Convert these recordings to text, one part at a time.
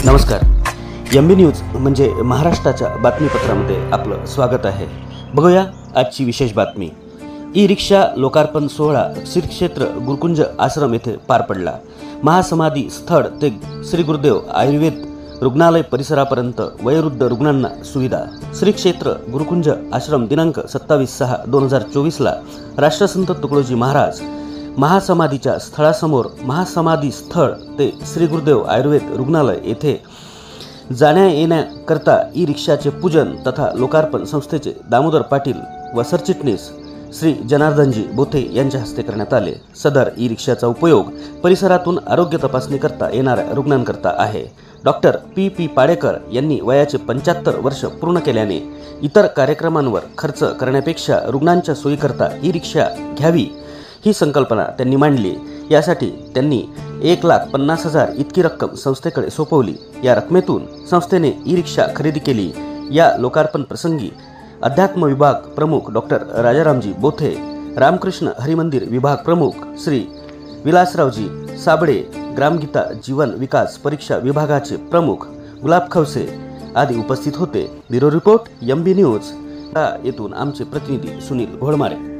नमस्कार. MB news म्हणजे महाराष्ट्राच्या बातमीपत्रामध्ये आपलं स्वागत आहे. बघूया आजची विशेष बातमी. ई रिक्षा लोकार्पण सोहळा श्री क्षेत्र गुरुकुंज आश्रम येथे पार पडला. महासमाधी स्थळ ते श्री गुरुदेव आयुर्वेद रुग्णालय परिसरापर्यंत वयोवृद्ध रुग्णांना सुविधा. श्री क्षेत्र गुरुकुंज आश्रम दिनांक 27/6/2024 ला राष्ट्रसंत तुकडोजी महाराज महासमाधीच्या स्थळासमोर महासमाधी स्थळ ते श्री गुरुदेव आयुर्वेद रुग्णालय येथे जाण्या येण्याकरता ई रिक्षाचे पूजन तथा लोकार्पण संस्थेचे दामोदर पाटील व सरचिटणीस श्री जनार्दनजी बोथे यांच्या हस्ते करण्यात आले. सदर ई रिक्षाचा उपयोग परिसरातून आरोग्य तपासणी करता येणाऱ्या रुग्णांकरता आहे. डॉक्टर पी पाडेकर यांनी वयाचे 75 वर्ष पूर्ण केल्याने इतर कार्यक्रमांवर खर्च करण्यापेक्षा रुग्णांच्या सोयीकरता ई रिक्षा घ्यावी ही संकल्पना त्यांनी मांडली. यासाठी त्यांनी 1,50,000 इतकी रक्कम संस्थेकडे सोपवली. या रकमेतून संस्थेने ई रिक्षा खरेदी केली. या लोकार्पण प्रसंगी अध्यात्म विभाग प्रमुख डॉक्टर राजारामजी बोथे, रामकृष्ण हरिमंदिर विभाग प्रमुख श्री विलासरावजी साबळे, ग्रामगीता जीवन विकास परीक्षा विभागाचे प्रमुख गुलाब खवसे आदी उपस्थित होते. Bureau report MB news. येथून आमचे प्रतिनिधी सुनील घोडमारे.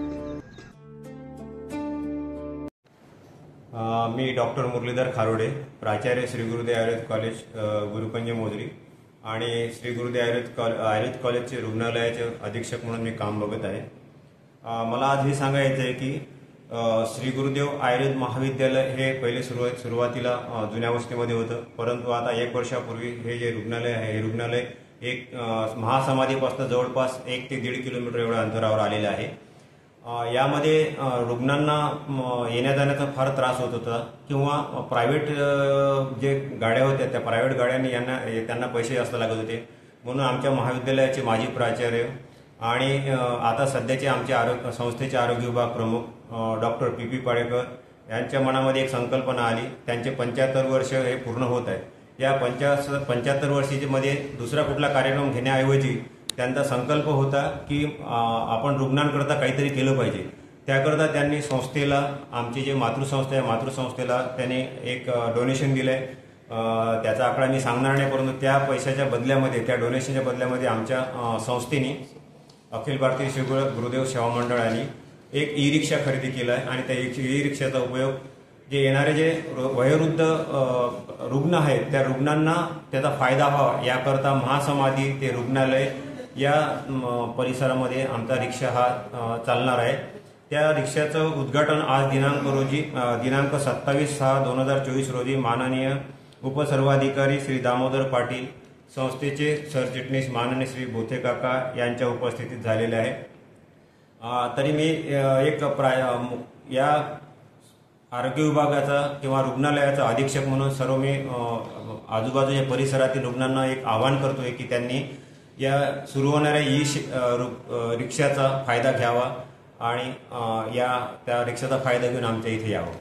मी डॉक्टर मुरलीधर खारोडे, प्राचार्य श्री गुरुदेव आयुर्वेद कॉलेज गुरुकुंज मोजरी आणि श्री गुरुदेव आयुर्वेद कॉलेजचे रुग्णालयाचे अधीक्षक म्हणून मी काम बघत आहे. मला आज हे सांगायचं आहे की श्री गुरुदेव आयुर्वेद महाविद्यालय हे पहिले सुरुवातीला जुन्या वस्तीमध्ये होतं, परंतु आता 1 वर्षापूर्वी हे जे रुग्णालय आहे हे रुग्णालय एक महासमाधीपासून जवळपास 1 ते 1.5 किलोमीटर एवढ्या अंतरावर आलेलं आहे. यामध्ये रुग्णांना येण्या जाण्याचा फार त्रास होत होता किंवा प्रायव्हेट जे गाड्या होत्या त्या प्रायव्हेट गाड्यांनी त्यांना पैसे जास्त लागत होते. म्हणून आमच्या महाविद्यालयाचे माजी प्राचार्य आणि आता सध्याचे आमच्या संस्थेचे आरोग्य विभाग प्रमुख डॉक्टर पी पाडेकर यांच्या मनामध्ये एक संकल्पना आली. त्यांचे 75 वर्ष हे पूर्ण होत आहे. या 75 वर्षीमध्ये दुसरा कुठला कार्यक्रम घेण्याऐवजी त्यांचा संकल्प होता की आपण रुग्णांकरता काहीतरी केलं पाहिजे. त्याकरता त्यांनी संस्थेला, आमची जे मातृसंस्था आहे मातृसंस्थेला त्यांनी एक डोनेशन दिलंय. त्याचा आकडा मी सांगणार नाही, परंतु त्या पैशाच्या बदल्यामध्ये, त्या डोनेशनच्या बदल्यामध्ये आमच्या संस्थेने अखिल भारतीय श्री गुरुदेव सेवा मंडळाने एक ई रिक्षा खरेदी केला आहे आणि त्या ई रिक्षाचा उपयोग जे येणारे जे वयोवृद्ध रुग्ण आहेत त्या रुग्णांना त्याचा फायदा व्हावा याकरता महासमाधी ते रुग्णालय या परिसरामध्ये आमचा रिक्षा हा चालणार आहे. त्या रिक्षाचं उद्घाटन आज दिनांक 27/6/2024 रोजी माननीय उपसर्वाधिकारी श्री दामोदर पाटील, संस्थेचे सरचिटणीस माननीय श्री बोथे काका यांच्या उपस्थितीत झालेले आहे. तरी मी या आरोग्य विभागाचा किंवा रुग्णालयाचा अधीक्षक म्हणून सर्व मी आजूबाजूच्या परिसरातील रुग्णांना एक आवाहन करतोय की त्यांनी या सुरू होणाऱ्या रिक्षाचा फायदा घ्यावा आणि त्या रिक्षाचा फायदा घेऊन आमच्या इथे यावं.